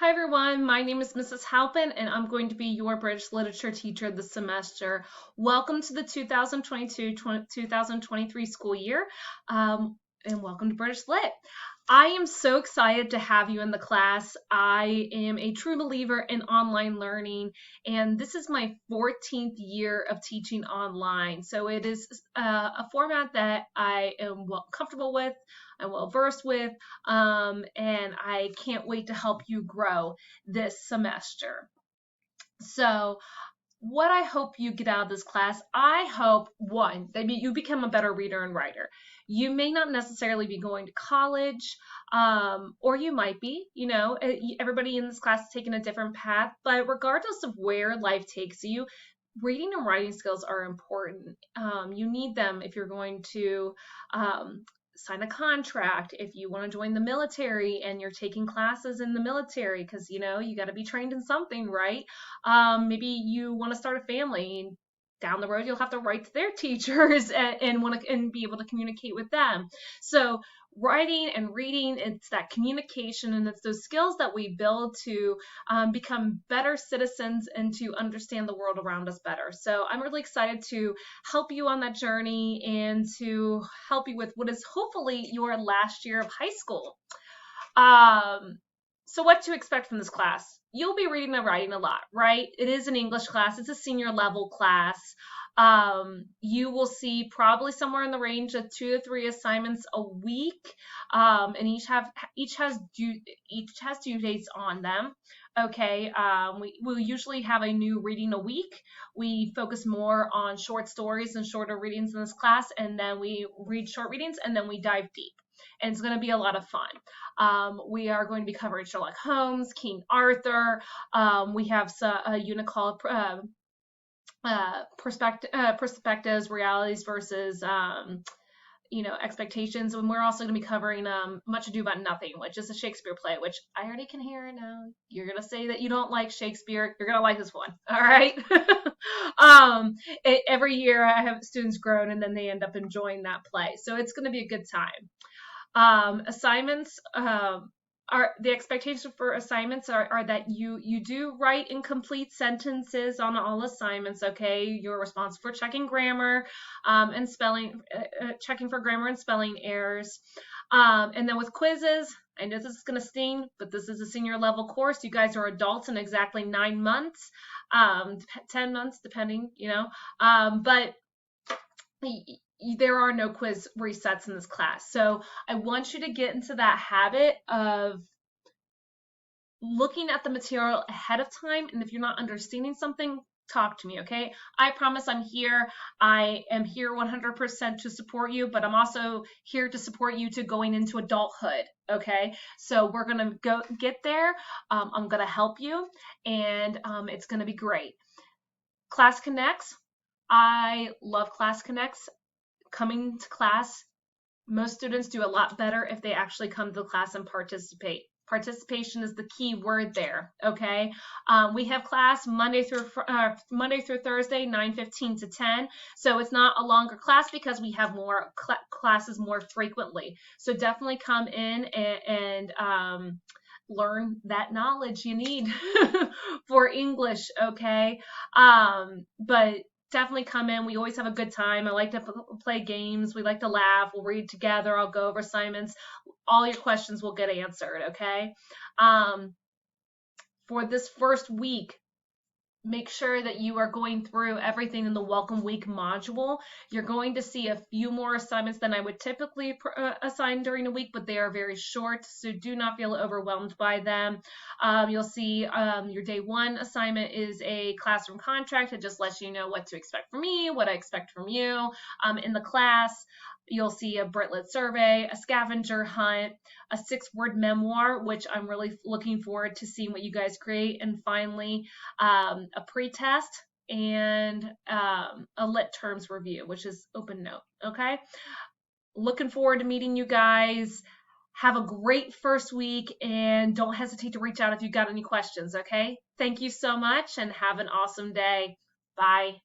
Hi everyone, my name is Mrs. Halpin and I'm going to be your British Literature teacher this semester. Welcome to the 2022-2023 school year and welcome to British Lit. I am so excited to have you in the class. I am a true believer in online learning and this is my 14th year of teaching online. So it is a format that I am comfortable with. I'm well versed with, and I can't wait to help you grow this semester. So, what I hope you get out of this class, I hope one, that you become a better reader and writer. You may not necessarily be going to college, or you might be, everybody in this class is taking a different path, but regardless of where life takes you, reading and writing skills are important. You need them if you're going to sign a contract, if you want to join the military and you're taking classes in the military, because you got to be trained in something, right? Maybe you want to start a family. Down the road, you'll have to write to their teachers and want to and be able to communicate with them. So writing and reading, it's that communication and it's those skills that we build to become better citizens and to understand the world around us better. So I'm really excited to help you on that journey and to help you with what is hopefully your last year of high school. So what to expect from this class? You'll be reading and writing a lot, right? It is an English class. It's a senior level class. You will see probably somewhere in the range of 2 to 3 assignments a week, and each has due dates on them. Okay, we'll usually have a new reading a week. We focus more on short stories and shorter readings in this class, and then we read short readings, and then we dive deep. And it's going to be a lot of fun. We are going to be covering Sherlock Holmes, King Arthur. We have a unit called perspectives, realities versus expectations, and we're also going to be covering Much Ado About Nothing, which is a Shakespeare play, which I already can hear it now. You're going to say that you don't like Shakespeare. You're going to like this one. All right. Every year I have students grown and then they end up enjoying that play. So it's going to be a good time. Assignments are the expectations for assignments are that you do write and complete sentences on all assignments. Okay, you're responsible for checking grammar and spelling, checking for grammar and spelling errors. And then with quizzes, I know this is going to sting, but this is a senior level course. You guys are adults in exactly 9 months, 10 months, depending, but there are no quiz resets in this class. So I want you to get into that habit of looking at the material ahead of time. And if you're not understanding something, talk to me, okay? I promise I'm here. I am here 100% to support you, but I'm also here to support you to going into adulthood, okay? So we're gonna go get there. I'm gonna help you, and it's gonna be great. Class Connects. I love Class Connects. Coming to class, most students do a lot better if they actually come to the class and participate. Participation is the key word there, okay? We have class Monday through Thursday, 9:15 to 10. So it's not a longer class because we have more classes more frequently. So definitely come in and learn that knowledge you need for English, okay? But definitely come in. We always have a good time. I like to play games. We like to laugh. We'll read together. I'll go over assignments. All your questions will get answered, okay? For this first week, make sure that you are going through everything in the Welcome Week module. You're going to see a few more assignments than I would typically assign during a week, but they are very short, so do not feel overwhelmed by them. You'll see your day 1 assignment is a classroom contract. It just lets you know what to expect from me, what I expect from you in the class. You'll see a Brit Lit survey, a scavenger hunt, a 6-word memoir, which I'm really looking forward to seeing what you guys create, and finally a pre-test and a lit terms review, which is open note, okay? Looking forward to meeting you guys. Have a great first week, and don't hesitate to reach out if you got any questions, okay? Thank you so much, and have an awesome day. Bye.